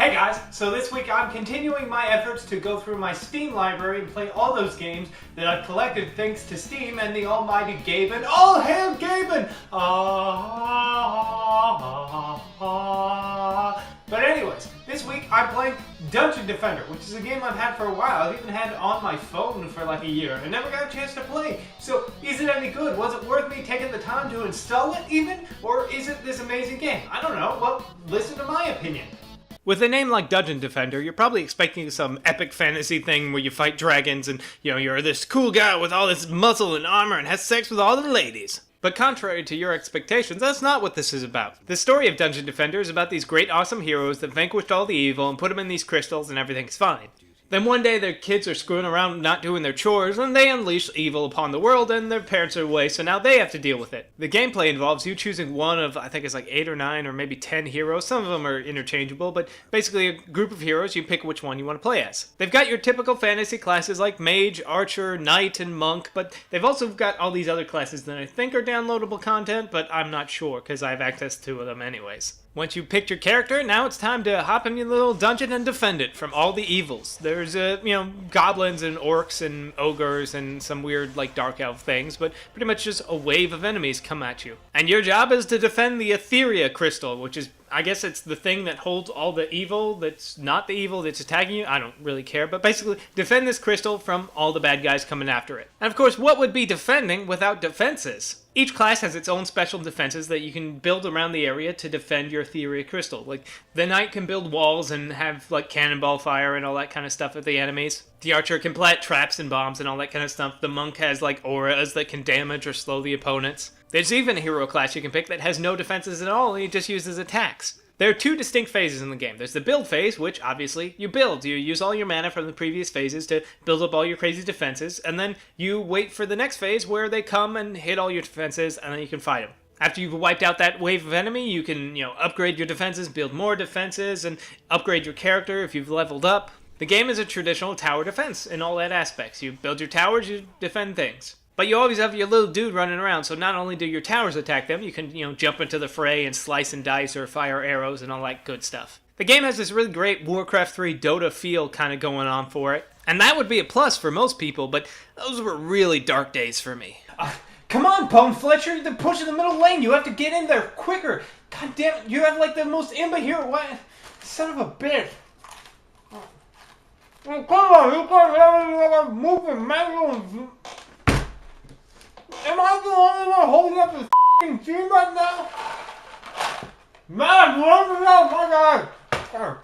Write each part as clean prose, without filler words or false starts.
Hey guys, so this week I'm continuing my efforts to go through my Steam library and play all those games that I've collected thanks to Steam and the almighty Gaben. All hail Gaben! But anyways, this week I'm playing Dungeon Defender, which is a game I've had for a while. I've even had it on my phone for like a year and I never got a chance to play. So is it any good? Was it worth me taking the time to install it even? Or is it this amazing game? I don't know. Well, listen to my opinion. With a name like Dungeon Defender, you're probably expecting some epic fantasy thing where you fight dragons and, you're this cool guy with all this muscle and armor and has sex with all the ladies. But contrary to your expectations, that's not what this is about. The story of Dungeon Defender is about these great awesome heroes that vanquished all the evil and put them in these crystals and everything's fine. Then one day their kids are screwing around not doing their chores and they unleash evil upon the world and their parents are away, so now they have to deal with it. The gameplay involves you choosing one of, I think it's like 8 or 9 or maybe 10 heroes. Some of them are interchangeable, but basically a group of heroes, you pick which one you want to play as. They've got your typical fantasy classes like mage, archer, knight, and monk, but they've also got all these other classes that I think are downloadable content, but I'm not sure because I have access to them anyways. Once you've picked your character, now it's time to hop in your little dungeon and defend it from all the evils. There's, goblins and orcs and ogres and some weird, dark elf things, but pretty much just a wave of enemies come at you. And your job is to defend the Etheria Crystal, which is, I guess it's the thing that holds all the evil that's not the evil that's attacking you. I don't really care, but basically defend this crystal from all the bad guys coming after it. And of course, what would be defending without defenses? Each class has its own special defenses that you can build around the area to defend your Etheria Crystal. Like, the knight can build walls and have, cannonball fire and all that kind of stuff at the enemies. The archer can plant traps and bombs and all that kind of stuff. The monk has, auras that can damage or slow the opponents. There's even a hero class you can pick that has no defenses at all and he just uses attacks. There are 2 distinct phases in the game. There's the build phase, which, obviously, you build. You use all your mana from the previous phases to build up all your crazy defenses, and then you wait for the next phase where they come and hit all your defenses, and then you can fight them. After you've wiped out that wave of enemy, you can, upgrade your defenses, build more defenses, and upgrade your character if you've leveled up. The game is a traditional tower defense in all that aspects. You build your towers, you defend things. But you always have your little dude running around, so not only do your towers attack them, you can, jump into the fray and slice and dice or fire arrows and all that good stuff. The game has this really great Warcraft 3 Dota feel kind of going on for it, and that would be a plus for most people, but those were really dark days for me. Come on, Bone Fletcher, they're pushing the middle lane, you have to get in there quicker. God damn it, you have the most imba hero, what? Son of a bitch. Oh, come on, you can't have moving manual. Am I the only one holding up the f***ing team right now? Man, my God!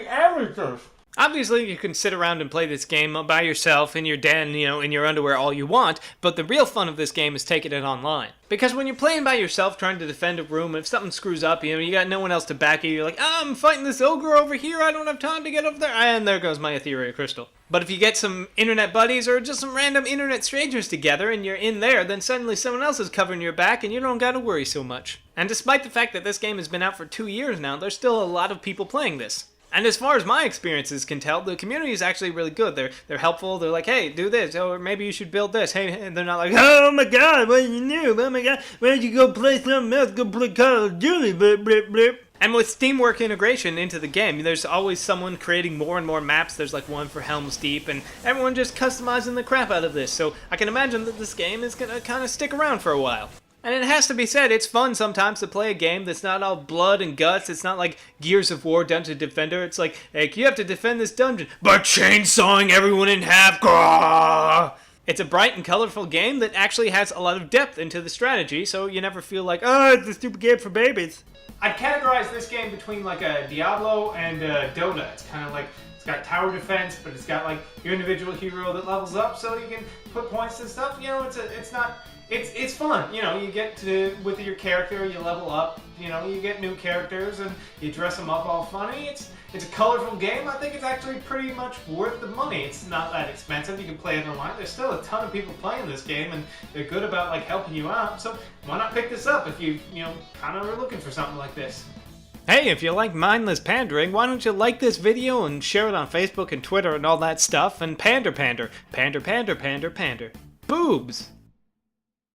Amateurs. Obviously, you can sit around and play this game by yourself in your den, in your underwear all you want, but the real fun of this game is taking it online. Because when you're playing by yourself, trying to defend a room, if something screws up, you got no one else to back you, you're like, I'm fighting this ogre over here, I don't have time to get over there, and there goes my Etheria Crystal. But if you get some internet buddies or just some random internet strangers together and you're in there, then suddenly someone else is covering your back and you don't gotta worry so much. And despite the fact that this game has been out for 2 years now, there's still a lot of people playing this. And as far as my experiences can tell, the community is actually really good. They're helpful. They're like, hey, do this, or maybe you should build this. Hey, and they're not like, oh my God, what did you do? Oh my God, why don't you go play something else? Go play Call of Duty, blip, blip, blip. And with Steamwork integration into the game, there's always someone creating more and more maps. There's one for Helm's Deep, and everyone just customizing the crap out of this. So I can imagine that this game is gonna kind of stick around for a while. And it has to be said, it's fun sometimes to play a game that's not all blood and guts. It's not like Gears of War Dungeon Defender. It's like, hey, you have to defend this dungeon by chainsawing everyone in half. Grrr! It's a bright and colorful game that actually has a lot of depth into the strategy, so you never feel like, oh, it's a stupid game for babies. I'd categorize this game between a Diablo and Dota. It's kind of it's got tower defense, but it's got your individual hero that levels up, so you can put points and stuff. It's fun, you get to, with your character, you level up, you get new characters and you dress them up all funny. It's a colorful game. I think it's actually pretty much worth the money. It's not that expensive. You can play it online. There's still a ton of people playing this game and they're good about helping you out. So why not pick this up if you, kind of are looking for something like this. Hey, if you like mindless pandering, why don't you like this video and share it on Facebook and Twitter and all that stuff and pander. Boobs!